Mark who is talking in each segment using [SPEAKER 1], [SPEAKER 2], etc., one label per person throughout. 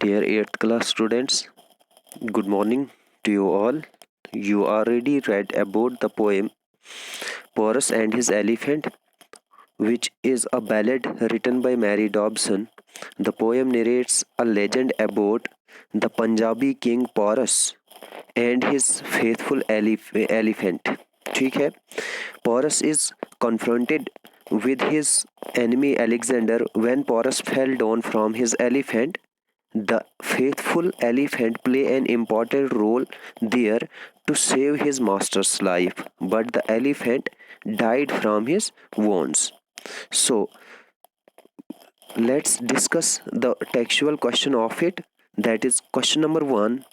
[SPEAKER 1] Dear 8th class students, good morning to you all. You already read about the poem Porus and His Elephant, which is a ballad written by Mary Dobson. The poem narrates a legend about the Punjabi king Porus and his faithful elephant. ठीक है. Porus is confronted with his enemy Alexander. When Porus fell down from his elephant, the faithful elephant play an important role there to save his master's life, but the elephant died from his wounds. So let's discuss the textual question of it. That is question number 1.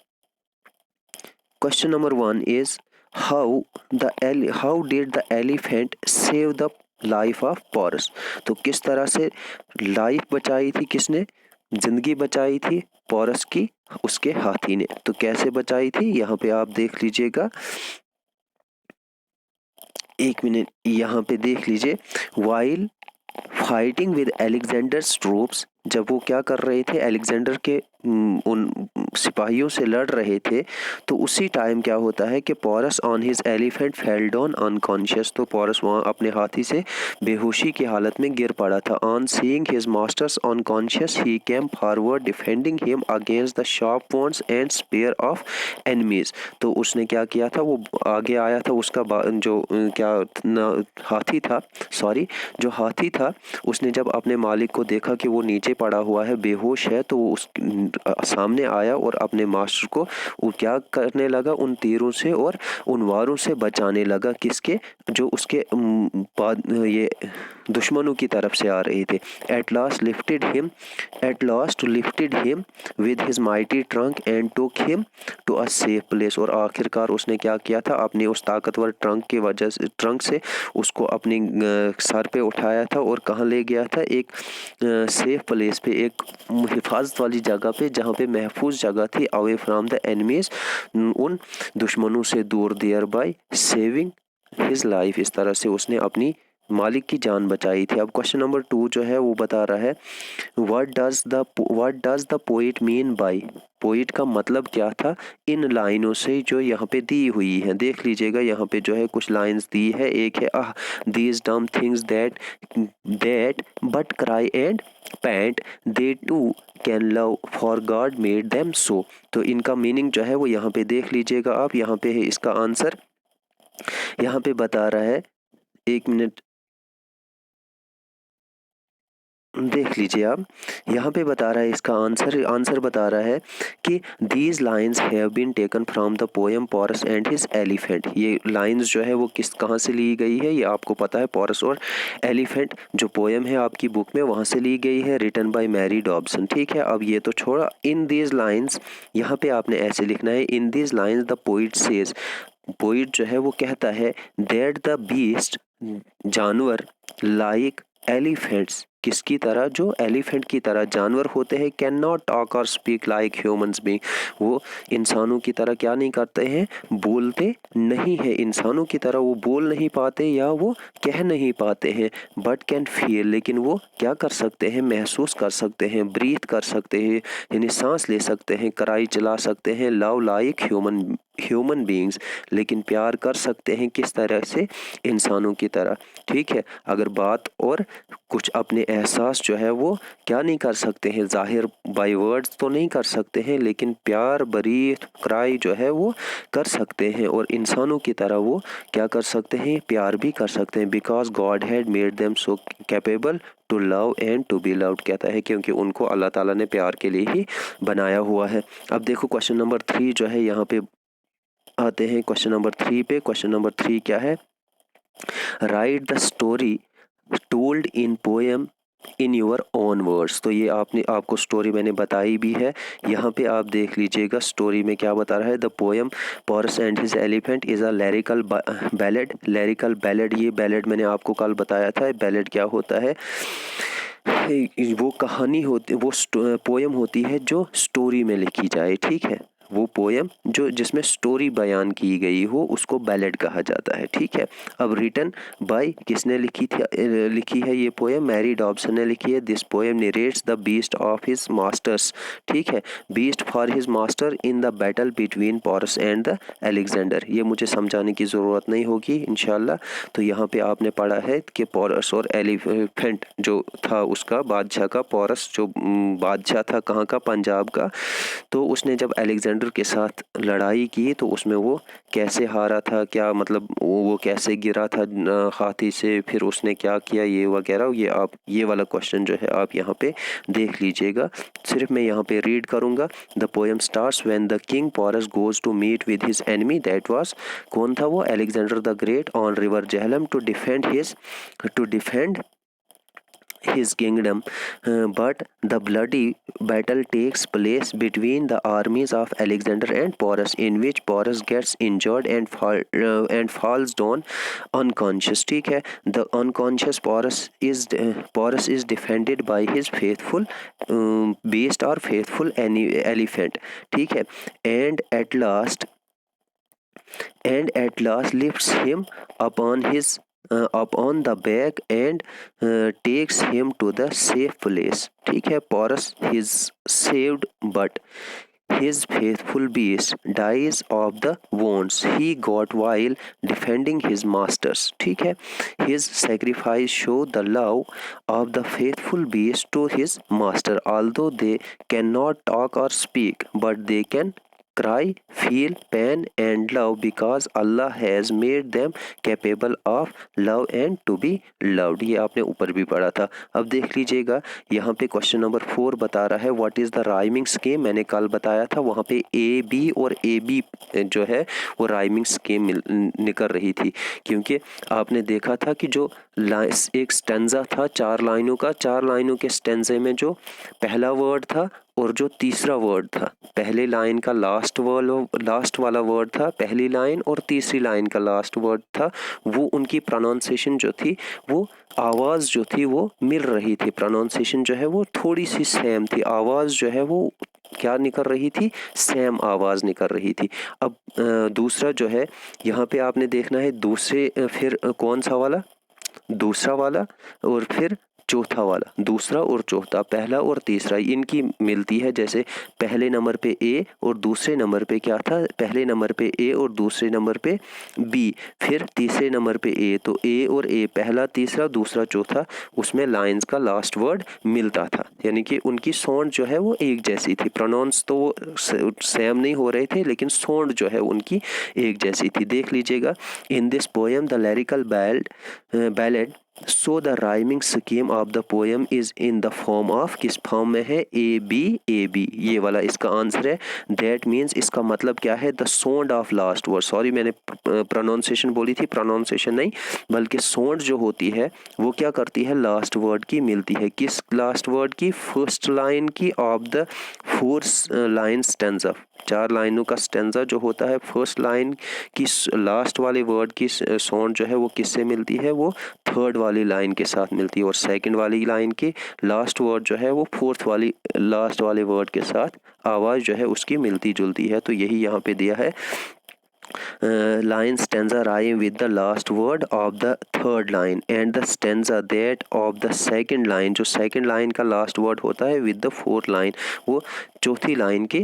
[SPEAKER 1] Question number 1 is how did the elephant save the life of Porus. तो किस तरह से life बचाई थी, किसने जिंदगी बचाई थी पोरस की, उसके हाथी ने. तो कैसे बचाई थी यहाँ पे आप देख लीजिएगा. एक मिनट यहाँ पे देख लीजिए. While fighting with Alexander's troops, जब वो क्या कर रहे थे, अलेक्जेंडर के उन सिपाहियों से लड़ रहे थे, तो उसी टाइम क्या होता है कि Porus on his elephant fell down unconscious. तो पोरस वहाँ अपने हाथी से बेहोशी की हालत में गिर पड़ा था. On seeing his masters unconscious he came forward defending him against the sharp wounds and sphere of enemies. तो उसने क्या किया था, वो आगे आया था. उसका जो हाथी था, उसने जब अपने मालिक को देखा कि वो नीचे पड़ा हुआ है, बेहोश है, तो उस सामने आया और अपने मास्टर को वो क्या करने लगा, उन तीरों से और उन वारों से बचाने लगा. किसके, जो उसके ये दुश्मनों की तरफ से आ रहे थे. At last lifted him with his mighty trunk and took him to a safe place. और आखिरकार उसने क्या किया था, अपने उस ताकतवर ट्रंक से उसको अपनी सर पे उठाया था और कहाँ ले गया था, एक सेफ प्लेस पे, एक हिफाजत वाली जगह पे, जहाँ पे महफूज जगह थी, अवे फ्रॉम द एनिमीज, उन दुश्मनों से दूर, thereby saving his life. इस तरह से उसने अपनी मालिक की जान बचाई थी. अब क्वेश्चन नंबर 2 जो है वो बता रहा है what does the poet mean by. Poet का मतलब क्या था इन लाइनों से जो यहाँ पे दी हुई है. देख लीजिएगा, यहाँ पे जो है कुछ लाइंस दी है. एक है these dumb things that but cry and pant they too can love for God made them so. तो इनका मीनिंग जो है वो यहाँ पे देख लीजिएगा आप. यहाँ पे है इसका आंसर, यहाँ पे बता रहा है, एक मिनट देख लीजिए आप. यहाँ पे बता रहा है इसका आंसर बता रहा है कि these lines have been taken from the poem Porus and his elephant. ये लाइंस जो है वो कहाँ से ली गई है, ये आपको पता है. पोरस और एलिफेंट जो पोएम है आपकी बुक में, वहाँ से ली गई है, रिटन बाय मैरी डॉब्सन. ठीक है, अब ये तो छोड़ा. इन दीज लाइन्स, यहाँ पे आपने ऐसे लिखना है, in these lines the poet says. Poet जो है वो कहता है दैट द बीस्ट, जानवर, लाइक एलिफेंट्स, किसकी तरह, जो एलिफेंट की तरह जानवर होते हैं, कैन नॉट टॉक और स्पीक लाइक ह्यूमंस बीइंग. वो इंसानों की तरह क्या नहीं करते हैं, बोलते नहीं है. इंसानों की तरह वो बोल नहीं पाते या वो कह नहीं पाते हैं. बट कैन फील, लेकिन वो क्या कर सकते हैं, महसूस कर सकते हैं. ब्रीथ कर सकते हैं, यानी सांस ले सकते हैं. कराई चला सकते हैं. लव लाइक ह्यूमन बीइंग्स, लेकिन प्यार कर सकते हैं किस तरह से, इंसानों की तरह. ठीक है, अगर बात और कुछ अपने एहसास जो है वो क्या नहीं कर सकते हैं, जाहिर बाय वर्ड्स तो नहीं कर सकते हैं, लेकिन प्यार, ब्रीथ, क्राई जो है वो कर सकते हैं. और इंसानों की तरह वो क्या कर सकते हैं, प्यार भी कर सकते हैं. Because God had made them so capable to love and to be loved. कहता है क्योंकि उनको अल्लाह ताला ने प्यार के लिए ही बनाया हुआ है. अब देखो क्वेश्चन नंबर 3 जो है, यहाँ पे आते हैं क्वेश्चन नंबर 3 पे. क्वेश्चन नंबर 3 क्या है, right the story told in poem in your own words. तो ये आपको स्टोरी मैंने बताई भी है. यहाँ पे आप देख लीजिएगा स्टोरी में क्या बता रहा है. The poem Porus and his elephant is a lyrical ballad. ये बैलेड मैंने आपको कल बताया था. बैलेड क्या होता है, वो कहानी होती, वो पोएम होती है जो स्टोरी में लिखी जाए. ठीक है, वो पोएम जो जिसमें स्टोरी बयान की गई हो उसको बैलेड कहा जाता है। ठीक है, अब रिटन बाय किसने लिखी है ये पोएम? मैरी डॉब्सन ने लिखी है। This poem narrates the beast of his masters, ठीक है, beast for his master in the battle between Porus and the Alexander. ये मुझे समझाने की ज़रूरत नहीं होगी इंशाल्लाह। तो यहाँ पे आपने पढ़ा है कि पोरस और एलिफेंट जो था उसका बादशाह का, पोरस जो बादशाह था कहाँ का? पंजाब का। तो उसने जब अलेक्जेंडर के साथ लड़ाई की तो उसमें वो कैसे हारा था, क्या मतलब वो कैसे गिरा था हाथी से, फिर उसने क्या किया, ये वगैरह, ये आप ये वाला क्वेश्चन जो है आप यहाँ पे देख लीजिएगा। सिर्फ मैं यहाँ पे रीड करूँगा। The poem starts when the king Porus goes to meet with his enemy, that was, कौन था वो? Alexander the Great, on river Jhelum to defend his kingdom, but the bloody battle takes place between the armies of Alexander and Porus, in which Porus gets injured and falls down unconscious. ठीक है, the unconscious Porus is defended by his faithful beast or faithful elephant. ठीक है, and at last lifts him upon his upon the back and takes him to the safe place. ठीक है, Porus is saved, but his faithful beast dies of the wounds he got while defending his masters. ठीक है, his sacrifice show the love of the faithful beast to his master, although they cannot talk or speak, but they can cry, feel pain and love because Allah has made them capable of love and to be loved. ये आपने ऊपर भी पढ़ा था। अब देख लीजिएगा यहाँ पे क्वेश्चन नंबर 4 बता रहा है what is the rhyming scheme. मैंने कल बताया था वहाँ पे ए बी और ए बी जो है वो राइमिंग स्कीम निकल रही थी, क्योंकि आपने देखा था कि जो एक स्टेंजा था 4 लाइनों का, 4 लाइनों के स्टेंजे में जो पहला वर्ड था और जो तीसरा वर्ड था, पहले लाइन का लास्ट वाला वर्ड था पहली लाइन, और तीसरी लाइन का लास्ट वर्ड था, वो उनकी प्रोनाउंसिएशन जो थी, वो आवाज़ जो थी वो मिल रही थी। प्रोनाउंसिएशन जो है वो थोड़ी सी सेम थी, आवाज़ जो है वो क्या निकल रही थी? सेम आवाज़ निकल रही थी। अब दूसरा जो है यहाँ पे आपने देखना है दूसरे फिर कौन सा वाला? दूसरा वाला और फिर चौथा वाला, दूसरा और चौथा, पहला और तीसरा, इनकी मिलती है। जैसे पहले नंबर पे ए और दूसरे नंबर पे क्या था? पहले नंबर पे ए और दूसरे नंबर पे बी, फिर तीसरे नंबर पे ए, तो ए और ए पहला, तीसरा, दूसरा, चौथा, उसमें लाइंस का लास्ट वर्ड मिलता था, यानी कि उनकी साउंड जो है वो एक जैसी थी। प्रोनाउंस तो सेम नहीं हो रहे थे लेकिन साउंड जो है उनकी एक जैसी थी। देख लीजिएगा, in this poem the lyrical ballad so the rhyming scheme of the poem is in the form of, किस फॉर्म में है? ए बी, ये वाला इसका आंसर है। दैट मीन्स इसका मतलब क्या है? The sound of last word, sorry मैंने प्रोनाउंसिएशन बोली थी, प्रोनाउंसिएशन नहीं बल्कि साउंड जो होती है वो क्या करती है? लास्ट वर्ड की मिलती है। किस लास्ट वर्ड की? फर्स्ट लाइन की ऑफ द 4 लाइन स्टेंजा। 4 लाइनों का स्टेंजा जो होता है, फर्स्ट लाइन की लास्ट वाले वर्ड की साउंड जो है वो किससे मिलती है? वो थर्ड वाली लाइन के साथ मिलती है, और सेकंड वाली लाइन की लास्ट वर्ड जो है वो फोर्थ वाली लास्ट वाले वर्ड के साथ आवाज़ जो है उसकी मिलती जुलती है। तो यही यहाँ पे दिया है, line stanza rhyme with the last word of the third line and the stanza that of the second line, जो second line का last word होता है with the fourth line, वो चौथी line के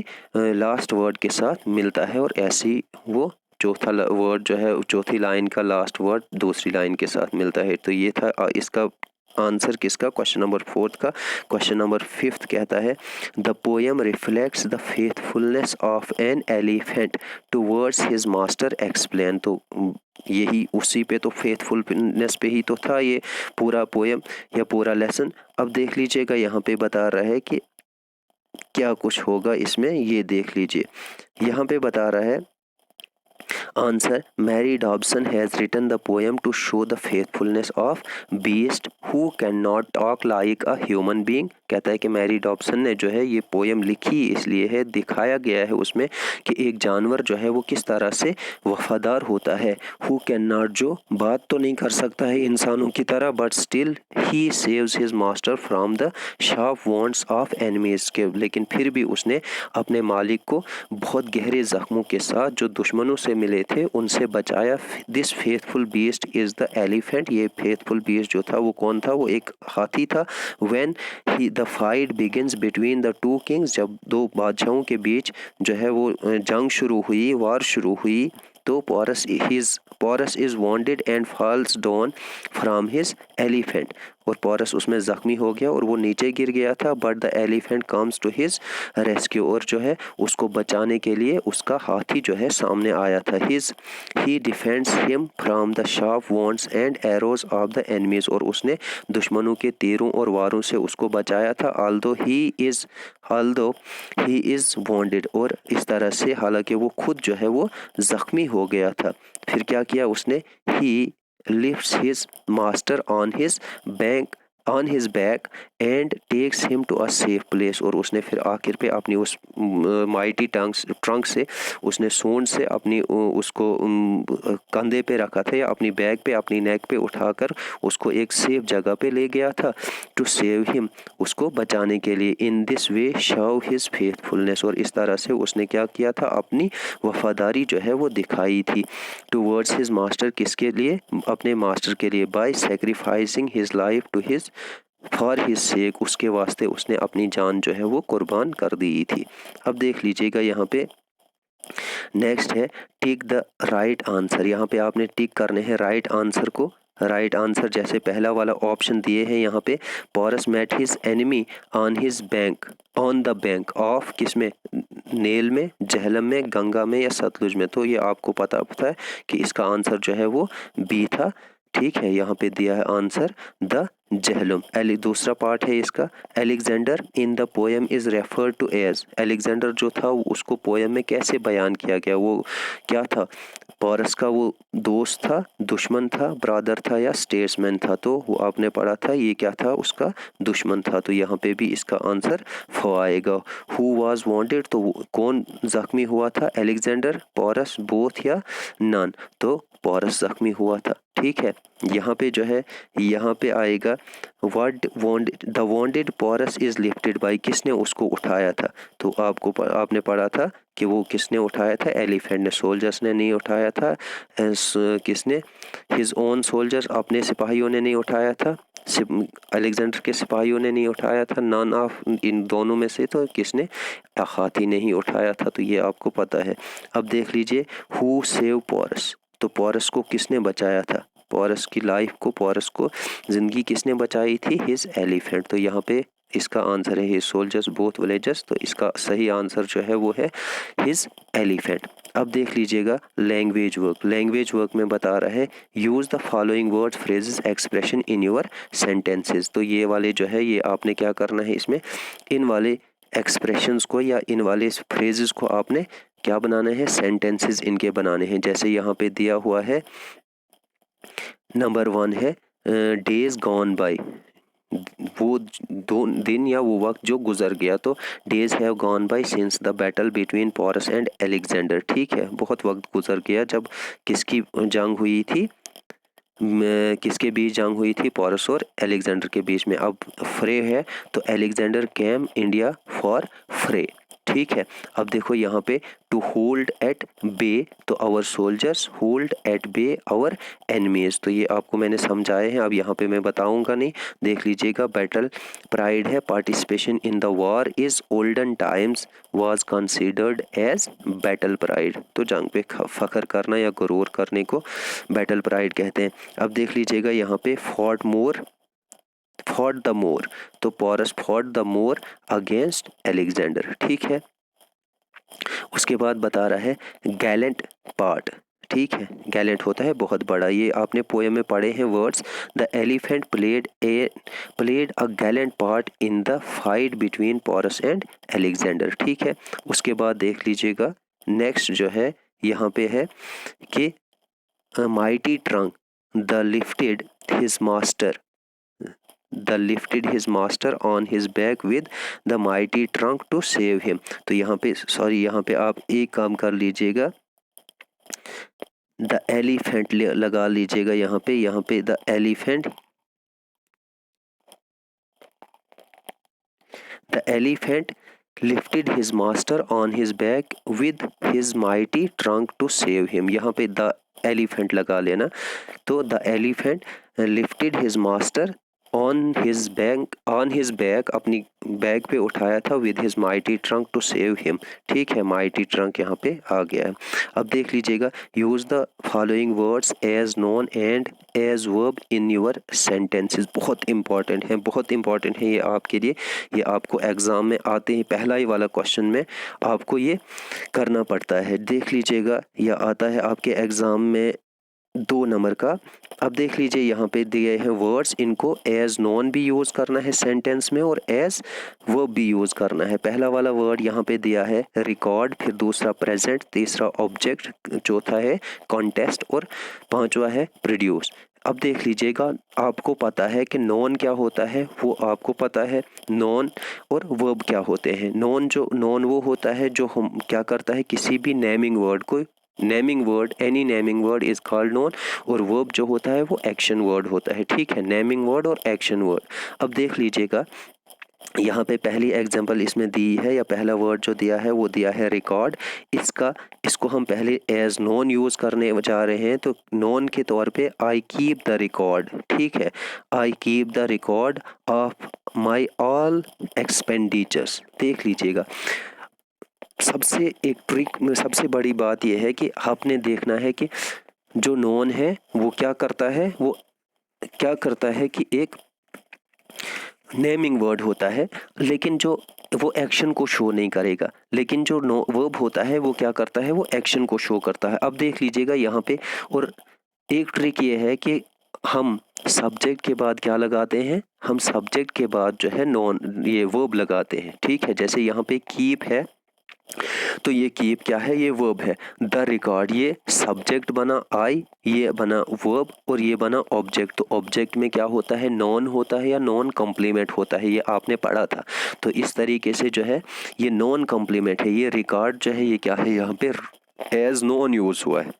[SPEAKER 1] last word के साथ मिलता है, और ऐसी वो चौथा वर्ड जो है चौथी लाइन का लास्ट वर्ड दूसरी लाइन के साथ मिलता है। तो ये था इसका आंसर किसका? क्वेश्चन नंबर 4 का। क्वेश्चन नंबर 5 कहता है the poem reflects the faithfulness of an elephant towards his master explain. तो यही उसी पे तो फेथफुलनेस पे ही तो था ये पूरा पोएम या पूरा लेसन। अब देख लीजिएगा यहाँ पे बता रहा है कि क्या कुछ होगा इसमें, ये देख लीजिए। यहाँ पे बता रहा है answer, Mary Dobson has written the poem to show the faithfulness of beast who can not talk like a human being. कहता है कि मैरी डॉब्सन ने जो है ये पोएम लिखी इसलिए है, दिखाया गया है उसमें कि एक जानवर जो है वो किस तरह से वफादार होता है। हु कैन नॉट, जो बात तो नहीं कर सकता है इंसानों की तरह, but still he saves his master from the sharp wants of enemies के, लेकिन फिर भी उसने अपने मालिक को बहुत गहरे जख्मों के साथ जो दुश्मनों से मिले थे उनसे बचाया। This faithful beast is the elephant. ये फेथफुल बीस्ट जो था वो कौन था? वो एक हाथी था। When he the fight begins between the two Kings, जब दो बादशाहों के बीच जो है वो जंग शुरू हुई, वार शुरू हुई, तो Porus is wounded and falls down from his elephant, और पोरस उसमें ज़ख्मी हो गया और वो नीचे गिर गया था। But the elephant comes to his rescue, और जो है उसको बचाने के लिए उसका हाथी जो है सामने आया था। He defends him from the sharp wounds and arrows of the enemies, और उसने दुश्मनों के तीरों और वारों से उसको बचाया था। ऑल्दो ही इज़ वॉन्डेड, और इस तरह से हालांकि वो खुद जो है वो ज़ख्मी हो गया था। फिर क्या किया उसने? ही lifts his master on his back and takes him to a safe place, और उसने फिर आखिर पे अपनी उस माइटी ट्रंक से उसने सूंड से अपनी उसको कंधे पे रखा था या अपनी बैग पे, अपनी नेक पे उठाकर उसको एक सेफ जगह पे ले गया था। टू सेव हिम, उसको बचाने के लिए। In this way show his faithfulness, और इस तरह से उसने क्या किया था? अपनी वफादारी जो है वो दिखाई थी। टूवर्ड्स हिज मास्टर, किसके लिए? अपने मास्टर के लिए। By sacrificing his life to his for his sake, उसके वास्ते उसने अपनी जान जो है वो कुर्बान कर दी थी। अब देख लीजिएगा यहाँ पे नेक्स्ट है टिक द राइट आंसर। यहाँ पे आपने टिक करने हैं राइट आंसर को। राइट आंसर जैसे पहला वाला ऑप्शन दिए हैं यहाँ पे, Porus met his enemy on his bank, on the bank of, किसमें? नील में, झेलम में, गंगा में या सतलुज में। तो ये आपको पता है कि इसका आंसर जो है वो बी था। ठीक है, यहाँ पे दिया है आंसर द झेलम। दूसरा पार्ट है इसका, Alexander in the poem is referred to as. Alexander जो था उसको पोएम में कैसे बयान किया गया? वो क्या था? पोरस का वो दोस्त था, दुश्मन था, ब्रदर था या स्टेट्समैन था? तो वो आपने पढ़ा था ये क्या था? उसका दुश्मन था। तो यहाँ पे भी इसका आंसर फो आएगा। हु वाज वांटेड, तो कौन जख्मी हुआ था? एलेक्जेंडर, पोरस, बोथ या नन? तो पोरस जख्मी हुआ था। ठीक है, यहाँ पे जो है यहाँ पे आएगा the wounded Porus is lifted by, किसने उसको उठाया था? तो आपने पढ़ा था कि वो किसने उठाया था? एलिफेंट ने, सोल्जर्स ने नहीं उठाया था। किसने? हिज ओन सोल्जर्स, अपने सिपाहियों ने नहीं उठाया था। अलेक्जेंडर के सिपाहियों ने नहीं उठाया था। नन ऑफ, इन दोनों में से तो किसने? हाथी ने ही उठाया था। तो ये आपको पता है। अब देख लीजिए, हु सेव पोरस, तो पोरस को किसने बचाया था? पोरस की लाइफ को, पोरस को जिंदगी किसने बचाई थी? His elephant. तो यहाँ पे इसका आंसर है हिज सोल्जर्स बोथ विलेजर्स। तो इसका सही आंसर जो है वो है हिज एलिफेंट। अब देख लीजिएगा लैंग्वेज वर्क। लैंग्वेज वर्क में बता रहा है use the following words phrases expression in your sentences. तो ये वाले जो है ये आपने क्या करना है, इसमें इन वाले एक्सप्रेशंस को या इन वाले फ्रेजेस को आपने क्या बनाना है? सेंटेंसेस इनके बनाने हैं। जैसे यहाँ पे दिया हुआ है नंबर 1 है डेज गॉन बाय, वो दो दिन या वो वक्त जो गुजर गया। तो days have gone by since the battle between Porus and Alexander. ठीक है, बहुत वक्त गुजर गया जब किसकी जंग हुई थी? किसके बीच जंग हुई थी? पोरस और एलेक्जेंडर के बीच में। अब फ्रे है तो एलेक्जेंडर केम इंडिया फॉर फ्रे। ठीक है, अब देखो यहाँ पे टू होल्ड एट बे, तो our soldiers hold at bay our enemies. तो ये आपको मैंने समझाए हैं, अब यहाँ पे मैं बताऊंगा नहीं, देख लीजिएगा। बैटल प्राइड है participation in the war is olden times was considered as battle pride. तो जंग पे फख्र करना या गुरूर करने को बैटल प्राइड कहते हैं। अब देख लीजिएगा यहाँ पे फॉट द मोर, तो Porus fought the more against Alexander. ठीक है, उसके बाद बता रहा है गैलेंट पार्ट। ठीक है, गैलेंट होता है बहुत बड़ा। ये आपने पोएम में पढ़े हैं words. The elephant played a gallant part in the fight between Porus and Alexander. ठीक है, उसके बाद देख लीजिएगा नेक्स्ट जो है यहाँ पे है कि mighty trunk the lifted his master on his back with the mighty trunk to save him. तो यहाँ पे यहाँ पे आप एक काम कर लीजिएगा, द एलिफेंट लगा लीजिएगा यहाँ पे the elephant lifted his master on his back with his mighty trunk to save him। यहाँ पे द एलिफेंट लगा लेना। तो the elephant lifted his master on his back अपनी बैक पे उठाया था with his mighty trunk to save him। ठीक है, mighty trunk यहाँ पे आ गया है। अब देख लीजिएगा, use the following words as known and as verb in your sentences। बहुत इंपॉर्टेंट है ये आपके लिए, ये आपको एग्जाम में आते ही पहला ही वाला क्वेश्चन में आपको ये करना पड़ता है। देख लीजिएगा, यह आता है आपके एग्जाम में 2 नंबर का। अब देख लीजिए यहाँ पे दिए हैं वर्ड्स, इनको एज नोन भी यूज़ करना है सेंटेंस में और एज वर्ब भी यूज़ करना है। पहला वाला वर्ड यहाँ पे दिया है रिकॉर्ड, फिर दूसरा प्रेजेंट, तीसरा ऑब्जेक्ट, चौथा है कॉन्टेस्ट और पांचवा है प्रोड्यूस। अब देख लीजिएगा, आपको पता है कि नॉन क्या होता है, वो आपको पता है। नॉन और वर्ब क्या होते हैं। नॉन वो होता है जो हम क्या करता है, किसी भी नेमिंग वर्ड को, any naming word is called non. और वर्ब जो होता है वो एक्शन वर्ड होता है। ठीक है, नेमिंग वर्ड और एक्शन वर्ड। अब देख लीजिएगा, यहाँ पे पहली एग्जांपल इसमें दी है, या पहला वर्ड जो दिया है वो दिया है रिकॉर्ड। इसको हम पहले एज नॉन यूज़ करने जा रहे हैं। तो नॉन के तौर पे आई कीप द रिकॉर्ड। ठीक है, I keep the record of my all expenditures. देख लीजिएगा, सबसे बड़ी बात यह है कि आपने देखना है कि जो नॉन है वो क्या करता है कि एक नेमिंग वर्ड होता है, लेकिन जो वो एक्शन को शो नहीं करेगा। लेकिन जो वर्ब होता है वो क्या करता है, वो एक्शन को शो करता है। अब देख लीजिएगा यहाँ पे, और एक ट्रिक ये है कि हम सब्जेक्ट के बाद क्या लगाते हैं, हम सब्जेक्ट के बाद जो है ये वर्ब लगाते हैं। ठीक है, जैसे यहाँ पे कीप है, तो ये कीप क्या है, ये वर्ब है। द रिकॉर्ड, ये सब्जेक्ट बना आई, ये बना वर्ब और ये बना ऑब्जेक्ट। तो ऑब्जेक्ट में क्या होता है, नॉन होता है या नॉन कॉम्प्लीमेंट होता है, ये आपने पढ़ा था। तो इस तरीके से जो है ये नॉन कॉम्प्लीमेंट है। ये रिकॉर्ड जो है ये क्या है, यहाँ पे एज नॉन यूज हुआ है।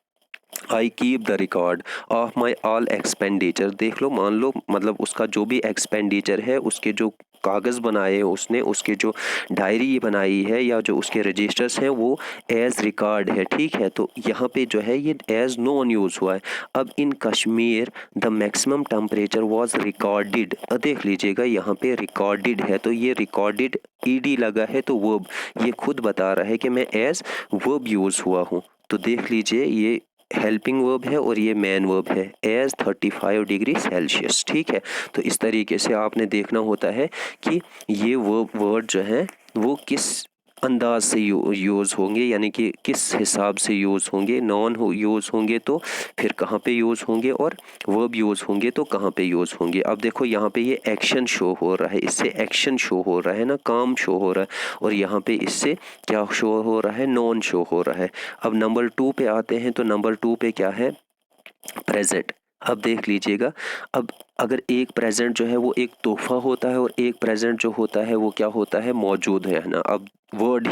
[SPEAKER 1] I keep the record of my all expenditure. देख लो, मान लो मतलब उसका जो भी एक्सपेंडिचर है, उसके जो कागज़ बनाए हैं उसने, उसके जो डायरी बनाई है या जो उसके रजिस्टर्स हैं वो एज रिकॉर्ड है। ठीक है, तो यहाँ पे जो है ये एज नॉन यूज़ हुआ है। अब in Kashmir the maximum temperature was recorded. देख लीजिएगा, यहाँ पे रिकॉर्डेड है, तो ये रिकॉर्डेड ईडी लगा है, तो वर्ब ये खुद बता रहा है कि मैं एज वर्ब यूज़ हुआ हूँ। तो देख लीजिए, ये हेल्पिंग वर्ब है और ये मेन वर्ब है, एज 35 डिग्री सेल्सियस। ठीक है, तो इस तरीके से आपने देखना होता है कि ये वर्ड जो है वो किस अंदाज से यूज़ होंगे, यानी कि किस हिसाब से यूज़ होंगे। नॉन यूज़ होंगे तो फिर कहाँ पे यूज़ होंगे, और वर्ब यूज़ होंगे तो कहाँ पे यूज़ होंगे। अब देखो यहाँ पे ये एक्शन शो हो रहा है, इससे एक्शन शो हो रहा है ना, काम शो हो रहा है, और यहाँ पे इससे क्या शो हो रहा है, नॉन शो हो रहा है। अब नंबर 2 पे आते हैं, तो नंबर 2 पे क्या है, प्रेजेंट। अब देख लीजिएगा, अब अगर एक प्रेजेंट जो है वो एक तोहफा होता है और एक प्रेजेंट जो होता है वो क्या होता है, मौजूद है ना। अब वर्ड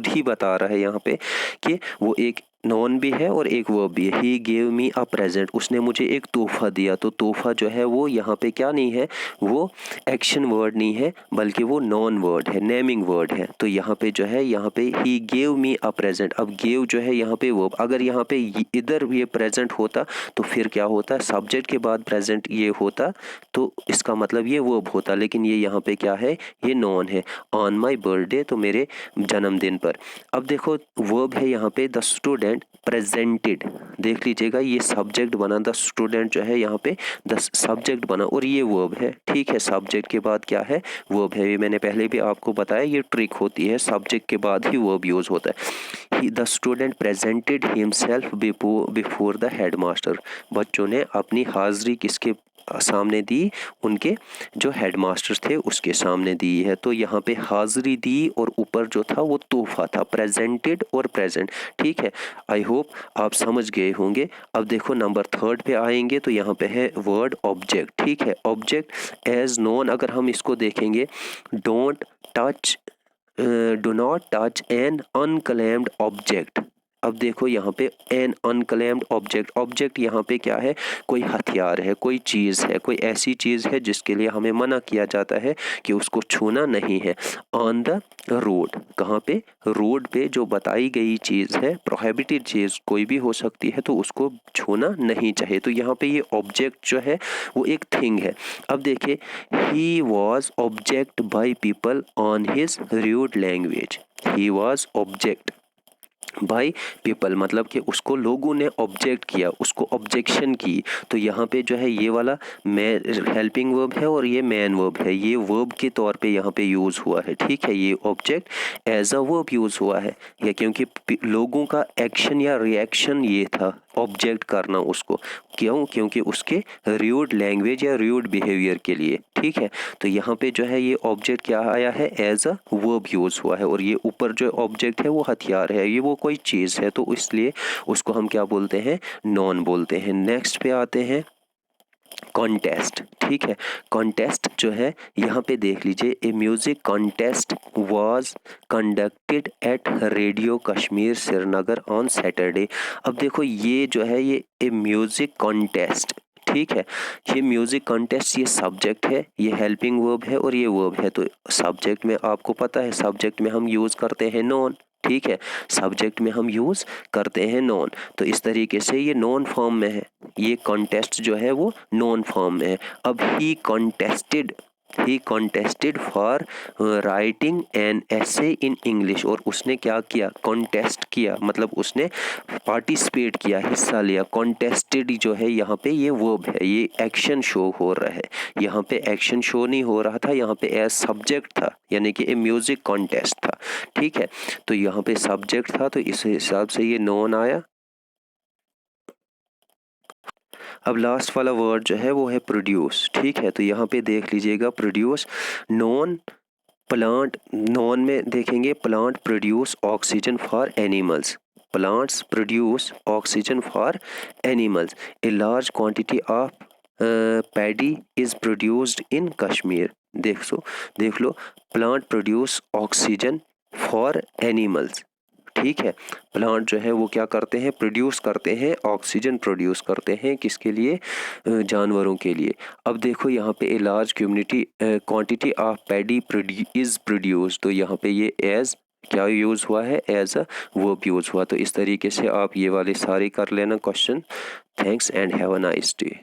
[SPEAKER 1] ही बता रहा है यहाँ पे कि वो एक नॉन भी है और एक वर्ब भी है। He gave me a present, उसने मुझे एक तोहफा दिया। तो तोहफा जो है वो यहाँ पे क्या नहीं है, वो एक्शन वर्ड नहीं है, बल्कि वो नॉन वर्ड है, नेमिंग वर्ड है। तो यहाँ पे जो है, यहाँ पे he gave me a present. अब गेव जो है यहाँ पे वर्ब, अगर यहाँ पे इधर ये प्रेजेंट होता तो फिर क्या होता, सब्जेक्ट के बाद प्रेजेंट ये होता तो इसका मतलब ये वर्ब होता, लेकिन ये यहाँ पे क्या है, ये नॉन है। ऑन माई बर्थडे, तो मेरे जन्मदिन पर। अब देखो वर्ब है यहाँ पे द स्टूडेंट प्रेजेंटेड। देख लीजिएगा, ये सब्जेक्ट बना, द स्टूडेंट जो है यहाँ पे द सब्जेक्ट बना और ये वर्ब है। ठीक है, सब्जेक्ट के बाद क्या है, वर्ब है। ये मैंने पहले भी आपको बताया, ये ट्रिक होती है, सब्जेक्ट के बाद ही वर्ब यूज होता है। The student presented himself before the headmaster. बच्चों ने अपनी हाजिरी किसके सामने दी, उनके जो हेडमास्टर्स थे उसके सामने दी है। तो यहाँ पे हाज़िरी दी और ऊपर जो था वो तोहफा था, प्रेजेंटेड और प्रेजेंट। ठीक है, आई होप आप समझ गए होंगे। अब देखो नंबर 3 पे आएंगे तो यहाँ पे है वर्ड ऑब्जेक्ट। ठीक है, ऑब्जेक्ट एज नोन, अगर हम इसको देखेंगे, don't touch, do not touch an unclaimed object. अब देखो यहाँ पे एन अनक्लेम्ड ऑब्जेक्ट, ऑब्जेक्ट यहाँ पे क्या है, कोई हथियार है, कोई चीज़ है, कोई ऐसी चीज़ है जिसके लिए हमें मना किया जाता है कि उसको छूना नहीं है। ऑन द रोड, कहाँ पे, रोड पे जो बताई गई चीज़ है, प्रोहिबिटेड चीज़ कोई भी हो सकती है, तो उसको छूना नहीं चाहिए। तो यहाँ पे ये ऑब्जेक्ट जो है वो एक थिंग है। अब देखिए, he was object by people on his rude language. He was object by people, मतलब कि उसको लोगों ने ऑब्जेक्ट किया, उसको ऑब्जेक्शन की। तो यहाँ पे जो है ये वाला मैं हेल्पिंग वर्ब है और ये मैन वर्ब है, ये वर्ब के तौर पे यहाँ पे यूज़ हुआ है। ठीक है, ये object as a verb use हुआ है, या क्योंकि लोगों का एक्शन या रिएक्शन ये था ऑब्जेक्ट करना उसको, क्यों, क्योंकि उसके रूड लैंग्वेज या रूड बिहेवियर के लिए। ठीक है, तो यहाँ पे जो है ये ऑब्जेक्ट क्या आया है, एज अ वर्ब यूज़ हुआ है, और ये ऊपर जो ऑब्जेक्ट है वो हथियार है, ये वो कोई चीज़ है, तो इसलिए उसको हम क्या बोलते हैं, नॉन बोलते हैं। नेक्स्ट पे आते हैं कॉन्टेस्ट। ठीक है, कॉन्टेस्ट जो है यहाँ पे देख लीजिए, a music contest was conducted at radio Kashmir Srinagar on Saturday. अब देखो ये जो है ये ए म्यूजिक कॉन्टेस्ट, ठीक है, ये म्यूजिक कॉन्टेस्ट, ये सब्जेक्ट है, ये हेल्पिंग वर्ब है और ये वर्ब है। तो सब्जेक्ट में आपको पता है, सब्जेक्ट में हम यूज़ करते हैं नॉन। ठीक है, सब्जेक्ट में हम यूज़ करते हैं नॉन, तो इस तरीके से ये नॉन फॉर्म में है, ये कॉन्टेस्ट जो है वो नॉन फॉर्म में है। अब he contested for writing an essay in English, और उसने क्या किया, कॉन्टेस्ट किया, मतलब उसने पार्टिसिपेट किया, हिस्सा लिया। कॉन्टेस्टेड जो है यहाँ पे ये वर्ब है, ये एक्शन शो हो रहा है, यहाँ पे एक्शन शो नहीं हो रहा था, यहाँ पे एज सब्जेक्ट था, यानी कि ए म्यूजिक कॉन्टेस्ट था। ठीक है, तो यहाँ पे सब्जेक्ट था, तो इस हिसाब से ये नॉन आया। अब लास्ट वाला वर्ड जो है वो है प्रोड्यूस। ठीक है, तो यहाँ पे देख लीजिएगा, प्रोड्यूस नॉन प्लांट, नॉन में देखेंगे plant produce oxygen for animals, plants produce oxygen for animals, a large quantity of paddy is produced in Kashmir. देख लो, plant produce oxygen for animals. ठीक है, प्लांट जो है वो क्या करते हैं, प्रोड्यूस करते हैं, ऑक्सीजन प्रोड्यूस करते हैं, किसके लिए, जानवरों के लिए। अब देखो यहाँ पे ए large quantity of paddy is produce, तो यहाँ पे ये एज क्या यूज़ हुआ है, एज अ वर्ब यूज़ हुआ। तो इस तरीके से आप ये वाले सारे कर लेना question. Thanks and have a nice day.